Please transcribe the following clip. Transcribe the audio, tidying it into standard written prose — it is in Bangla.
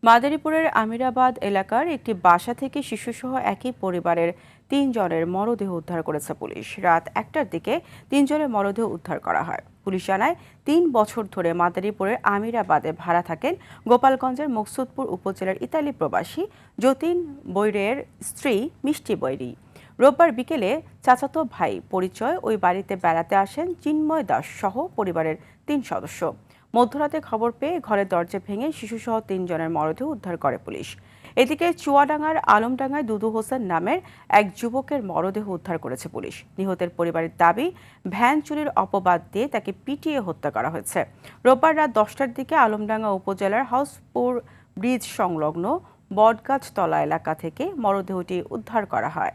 মাদারীপুরের আমিরাবাদ এলাকার একটি বাসা থেকে শিশুসহ একই পরিবারের ৩ জনের মরদেহ উদ্ধার করেছে পুলিশ। রাত ১টার দিকে ৩ জনের মরদেহ উদ্ধার করা হয়। পুলিশ জানায় ৩ বছর ধরে মাদারীপুরের আমিরাবাদে ভাড়া থাকেন গোপালগঞ্জের মকসুদপুর উপজেলার ইতালি প্রবাসী যতীন বৈরের স্ত্রী মিষ্টি বৈরী। রোববার বিকেলে চাচাতো ভাই পরিচয় ওই বাড়িতে বেড়াতে আসেন চিন্ময় দাস সহ পরিবারের ৩ সদস্য। মধ্যরাতে খবর পেয়ে ঘরের দরজা ভেঙে শিশুসহ ৩ জনের মরদেহ উদ্ধার করে পুলিশ। এদিকে চুয়াডাঙ্গার আলমডাঙ্গায় দুদু হোসেন নামের এক যুবকের মরদেহ উদ্ধার করেছে পুলিশ। নিহতের পরিবারের দাবি, ভ্যান চুরির অপবাদ দিয়ে তাকে পিটিয়ে হত্যা করা হয়েছে। রোববার রাত 10টার দিকে আলমডাঙ্গা উপজেলার হাউসপুর ব্রিজ সংলগ্ন বটগাছতলা এলাকা থেকে মরদেহটি উদ্ধার করা হয়।